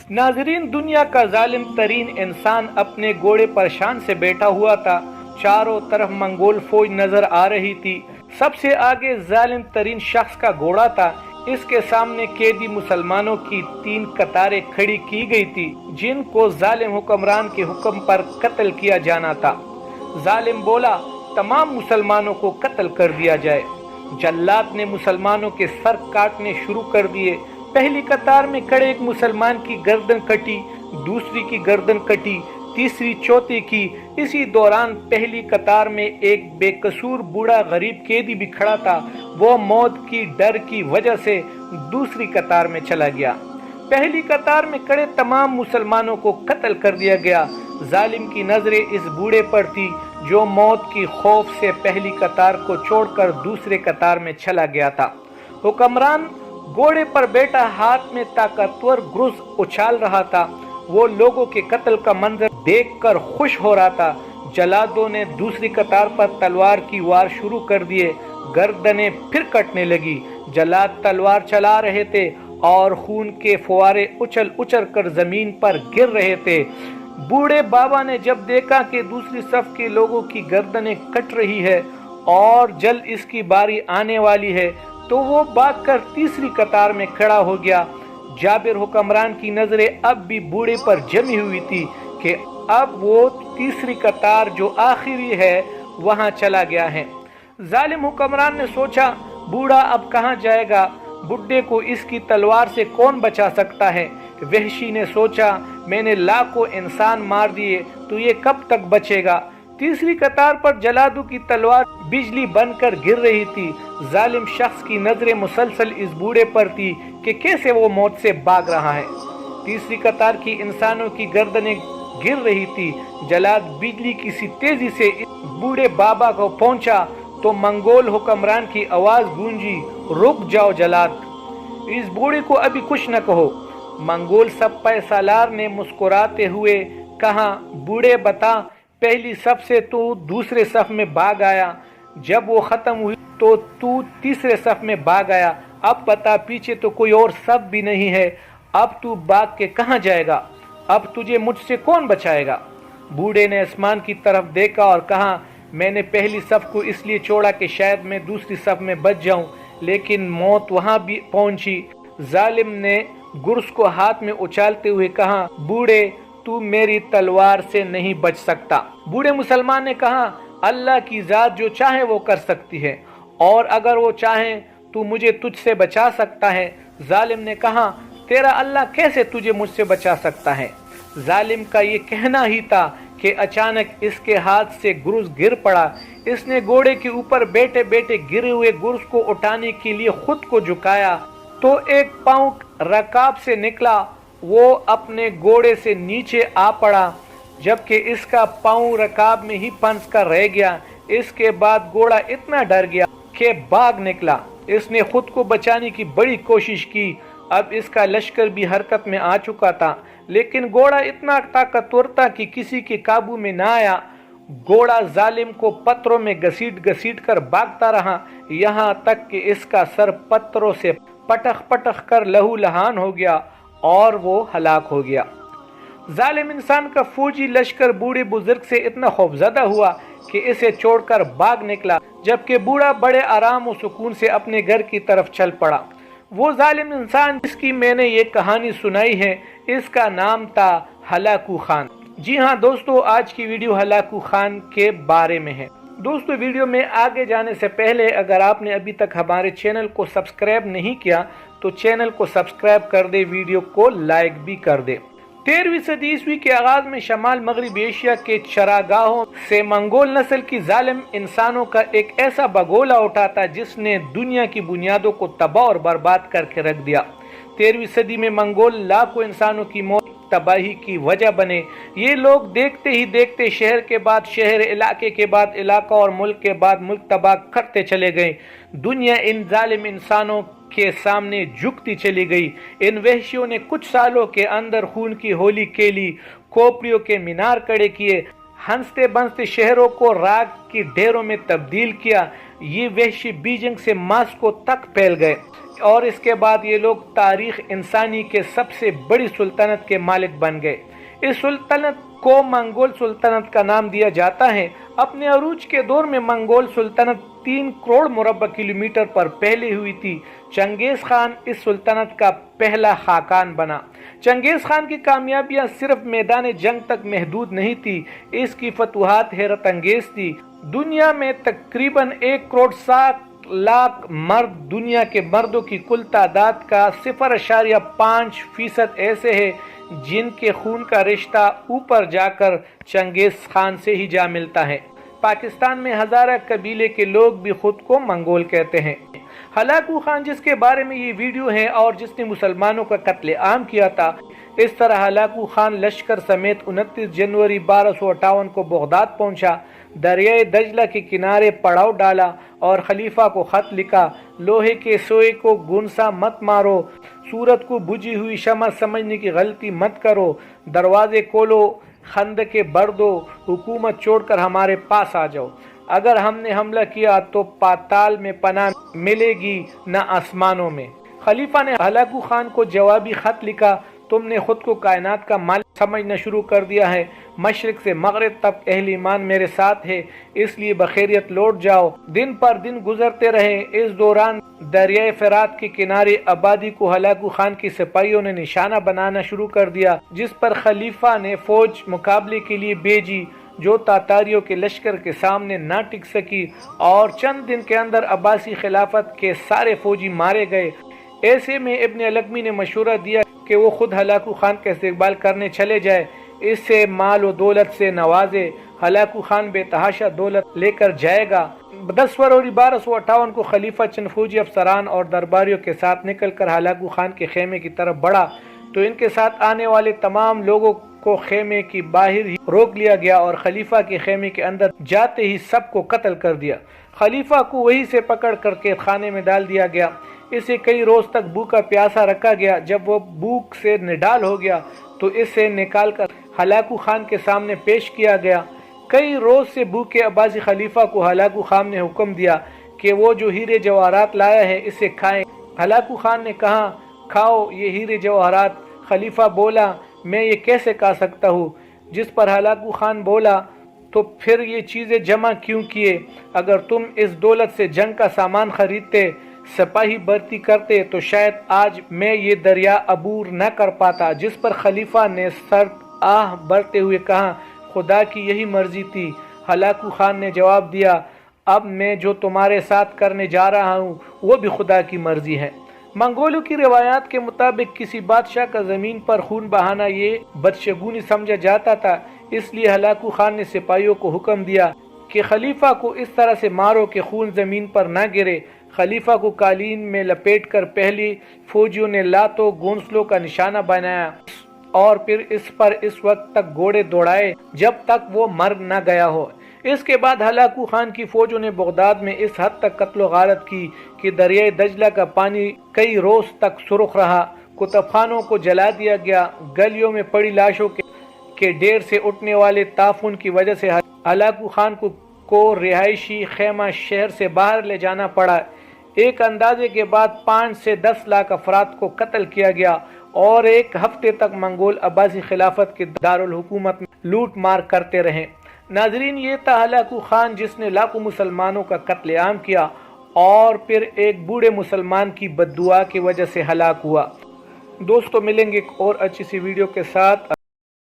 नाजरीन, दुनिया का जालिम तरीन इंसान अपने घोड़े पर शान से बैठा हुआ था। चारों तरफ मंगोल फौज नजर आ रही थी। सबसे आगे जालिम तरीन शख्स का घोड़ा था। इसके सामने कैदी मुसलमानों की 3 कतारें खड़ी की गई थी, जिनको जालिम हुक्मरान के हुक्म पर कत्ल किया जाना था। जालिम बोला, तमाम मुसलमानों को कत्ल कर दिया जाए। जल्लाद ने मुसलमानों के सर काटने शुरू कर दिए। पहली कतार में खड़े एक मुसलमान की गर्दन कटी, दूसरी की गर्दन कटी, तीसरी चौथी की। इसी दौरान पहली कतार में एक बेकसूर बूढ़ा गरीब कैदी भी खड़ा था। वो मौत की डर की वजह से दूसरी कतार में चला गया। पहली कतार में खड़े तमाम मुसलमानों को कत्ल कर दिया गया। जालिम की नजरें इस बूढ़े पर थी, जो मौत की खौफ से पहली कतार को छोड़कर दूसरे कतार में चला गया था। हुक्मरान घोड़े पर बैठा हाथ में ताकतवर गुर्ज उछाल रहा था। वो लोगों के कत्ल का मंजर देखकर खुश हो रहा था। जल्लादों ने दूसरी कतार पर तलवार की वार शुरू कर दिए। गर्दनें फिर कटने लगी। जल्लाद तलवार चला रहे थे और खून के फुवारे उछल उछल कर जमीन पर गिर रहे थे। बूढ़े बाबा ने जब देखा कि दूसरी सफ के लोगों की गर्दनें कट रही है और जल्द इसकी बारी आने वाली है, तो वो भागकर तीसरी कतार में खड़ा हो गया। जाबिर हुक्मरान की नजरें अब भी बूढ़े पर जमी हुई थी कि अब वो तीसरी कतार जो आखिरी है वहां चला गया है। जालिम हुक्मरान ने सोचा, बूढ़ा अब कहां जाएगा? बुड्ढे को इसकी तलवार से कौन बचा सकता है? वहशी ने सोचा, मैंने लाखों इंसान मार दिए, तो ये कब तक बचेगा? तीसरी कतार पर जल्लादों की तलवार बिजली बनकर गिर रही थी। जालिम शख्स की नजरें मुसलसल इस बूढ़े पर थी कि कैसे वो मौत से भाग रहा है। तीसरी कतार की इंसानों की गर्दनें गिर रही थी। जल्लाद बिजली की सी तेजी से इस बूढ़े बाबा को पहुंचा तो मंगोल हुक्मरान की आवाज गूंजी, रुक जाओ जल्लाद, इस बूढ़े को अभी कुछ न कहो। मंगोल सप्पा सालार ने मुस्कुराते हुए कहा, बूढ़े बता, पहली सफ से तू दूसरे सफ में भाग आया, जब वो खत्म हुई तो तू तीसरे सफ में भाग आया। अब बता, पीछे तो कोई और सफ भी नहीं है, अब तू भाग के कहाँ जाएगा? अब तुझे मुझसे कौन बचाएगा? बूढ़े ने आसमान की तरफ देखा और कहा, मैंने पहली सफ को इसलिए छोड़ा कि शायद मैं दूसरी सफ में बच जाऊं, लेकिन मौत वहां भी पहुंची। जालिम ने गुर्स को हाथ में उछालते हुए कहा, बूढ़े, तू मेरी तलवार से नहीं बच सकता। बूढ़े मुसलमान ने कहा, अल्लाह की जात जो चाहे वो कर सकती है, और अगर वो चाहे तो मुझे तुझसे बचा सकता है। जालिम ने कहा, तेरा अल्लाह कैसे तुझे मुझसे बचा सकता है? जालिम का ये कहना ही था कि अचानक इसके हाथ से गुर्ज गिर पड़ा। इसने घोड़े के ऊपर बैठे बैठे गिरे हुए गुर्ज को उठाने के लिए खुद को झुकाया तो एक पांव रकाब से निकला। वो अपने घोड़े से नीचे आ पड़ा, जबकि इसका पांव रकाब में ही फंस कर रह गया। इसके बाद घोड़ा इतना डर गया कि भाग निकला। इसने खुद को बचाने की बड़ी कोशिश की। अब इसका लश्कर भी हरकत में आ चुका था, लेकिन घोड़ा इतना ताकतवर था कि किसी के काबू में ना आया। घोड़ा जालिम को पत्थरों में घसीट घसीट कर भागता रहा, यहाँ तक कि इसका सर पत्थरों से पटक पटक कर लहू लहान हो गया और वो हलाक हो गया। जालिम इंसान का फौजी लश्कर बूढ़े बुजुर्ग से इतना खौफजदा हुआ कि इसे छोड़कर भाग निकला, जबकि बूढ़ा बड़े आराम और सुकून से अपने घर की तरफ चल पड़ा। वो जालिम इंसान जिसकी मैंने ये कहानी सुनाई है, इसका नाम था हलाकू खान। जी हाँ दोस्तों, आज की वीडियो हलाकू खान के बारे में है। दोस्तों, वीडियो में आगे जाने से पहले अगर आपने अभी तक हमारे चैनल को सब्सक्राइब नहीं किया तो चैनल को सब्सक्राइब कर दे, वीडियो को लाइक भी कर दे। 13वीं सदी ईस्वी के आगाज में शमाल मगरबी एशिया के चरागाहों से मंगोल नस्ल की जालिम इंसानों का एक ऐसा बगोला उठा था जिसने दुनिया की बुनियादों को तबाह और बर्बाद करके रख दिया। 13वीं सदी में मंगोल लाखों इंसानों की मौत तबाही की वजह बने। ये लोग देखते ही देखते शहर के बाद शहर, इलाके के बाद इलाका और मुल्क के बाद मुल्क तबाह करते चले गए। दुनिया इन जालिम इंसानों के सामने झुकती चली गई। इन वहशियों ने कुछ सालों के अंदर खून की होली खेली, खोपड़ियों के मीनार खड़े किए, हंसते बंसते शहरों को राख की ढेरों में तब्दील किया। یہ وحشی بیجنگ سے ماسکو تک پھیل گئے اور اس کے بعد یہ لوگ تاریخ انسانی کے سب سے بڑی سلطنت کے مالک بن گئے۔ اس سلطنت کو منگول سلطنت کا نام دیا جاتا ہے۔ اپنے عروج کے دور میں منگول سلطنت 3 کروڑ مربع کلومیٹر پر پھیلی ہوئی تھی۔ چنگیز خان اس سلطنت کا پہلا خاقان بنا۔ چنگیز خان کی کامیابیاں صرف میدان جنگ تک محدود نہیں تھی، اس کی فتوحات حیرت انگیز تھی۔ دنیا میں تقریباً 1 کروڑ 60 لاکھ مرد، دنیا کے مردوں کی کل تعداد کا 0.5% ایسے ہیں جن کے خون کا رشتہ اوپر جا کر چنگیز خان سے ہی جا ملتا ہے۔ پاکستان میں ہزارہ قبیلے کے لوگ بھی خود کو منگول کہتے ہیں۔ ہلاکو خان، جس کے بارے میں یہ ویڈیو ہے اور جس نے مسلمانوں کا قتل عام کیا تھا، اس طرح ہلاکو خان لشکر سمیت 29 جنوری 1258 کو بغداد پہنچا، دریائے دجلہ کے کنارے پڑاؤ ڈالا اور خلیفہ کو خط لکھا: لوہے کے سوئے کو گونسا مت مارو، سورت کو بجھی ہوئی شمع سمجھنے کی غلطی مت کرو، دروازے کھولو، خندقیں بھر دو، حکومت چھوڑ کر ہمارے پاس آ جاؤ۔ اگر ہم نے حملہ کیا تو پاتال میں پناہ ملے گی نہ آسمانوں میں۔ خلیفہ نے ہلاکو خان کو جوابی خط لکھا: تم نے خود کو کائنات کا مالک سمجھنا شروع کر دیا ہے، مشرق سے مغرب تک اہل ایمان میرے ساتھ ہے، اس لیے بخیریت لوٹ جاؤ۔ دن پر دن گزرتے رہے۔ اس دوران دریائے فرات کے کنارے آبادی کو ہلاکو خان کی سپاہیوں نے نشانہ بنانا شروع کر دیا، جس پر خلیفہ نے فوج مقابلے کے لیے بھیجی، جو تاتاریوں کے لشکر کے سامنے نہ ٹک سکی اور چند دن کے اندر عباسی خلافت کے سارے فوجی مارے گئے۔ ایسے میں ابن القمی نے مشورہ دیا کہ وہ خود ہلاکو خان کا استقبال کرنے چلے جائے، اس سے مال و دولت سے نوازے۔ ہلاکو خان بے تحاشا دولت لے کر جائے گا۔ 10 فروری 1258 کو خلیفہ چند فوجی افسران اور درباریوں کے ساتھ نکل کر ہلاکو خان کے خیمے کی طرف بڑھا تو ان کے ساتھ آنے والے تمام لوگوں کو خیمے کی باہر ہی روک لیا گیا اور خلیفہ کے خیمے کے اندر جاتے ہی سب کو قتل کر دیا۔ خلیفہ کو وہیں سے پکڑ کر قید خانے میں ڈال دیا گیا۔ اسے کئی روز تک بھوکا پیاسا رکھا گیا۔ جب وہ بھوک سے نڈال ہو گیا تو اسے نکال کر ہلاکو خان کے سامنے پیش کیا گیا۔ کئی روز سے بھوکے عباسی خلیفہ کو ہلاکو خان نے حکم دیا کہ وہ جو ہیرے جواہرات لایا ہے اسے کھائیں۔ ہلاکو خان نے کہا: کھاؤ یہ ہیرے جواہرات۔ خلیفہ بولا: میں یہ کیسے کھا سکتا ہوں؟ جس پر ہلاکو خان بولا: تو پھر یہ چیزیں جمع کیوں کیے؟ اگر تم اس دولت سے جنگ کا سامان خریدتے، سپاہی بھرتی کرتے تو شاید آج میں یہ دریا عبور نہ کر پاتا۔ جس پر خلیفہ نے سرد آہ بھرتے ہوئے کہا: خدا کی یہی مرضی تھی۔ ہلاکو خان نے جواب دیا: اب میں جو تمہارے ساتھ کرنے جا رہا ہوں وہ بھی خدا کی مرضی ہے۔ منگولوں کی روایات کے مطابق کسی بادشاہ کا زمین پر خون بہانا یہ بدشگونی سمجھا جاتا تھا، اس لیے ہلاکو خان نے سپاہیوں کو حکم دیا کہ خلیفہ کو اس طرح سے مارو کہ خون زمین پر نہ گرے۔ خلیفہ کو قالین میں لپیٹ کر پہلی فوجیوں نے لاتوں گونسلوں کا نشانہ بنایا اور پھر اس پر اس وقت تک گھوڑے دوڑائے جب تک وہ مر نہ گیا ہو۔ اس کے بعد ہلاکو خان کی فوجوں نے بغداد میں اس حد تک قتل و غارت کی کہ دریائے دجلہ کا پانی کئی روز تک سرخ رہا۔ کتب خانوں کو جلا دیا گیا۔ گلیوں میں پڑی لاشوں کے ڈھیر سے اٹھنے والے تعفن کی وجہ سے ہلاکو خان کو رہائشی خیمہ شہر سے باہر لے جانا پڑا۔ ایک اندازے کے بعد 5 سے 10 لاکھ افراد کو قتل کیا گیا اور ایک ہفتے تک منگول عباسی خلافت کے دارالحکومت میں لوٹ مار کرتے رہے۔ ناظرین، یہ تھا ہلاکو خان جس نے لاکھوں مسلمانوں کا قتل عام کیا اور پھر ایک بوڑھے مسلمان کی بد دعا کی وجہ سے ہلاک ہوا۔ دوستو، ملیں گے ایک اور اچھی سی ویڈیو کے ساتھ۔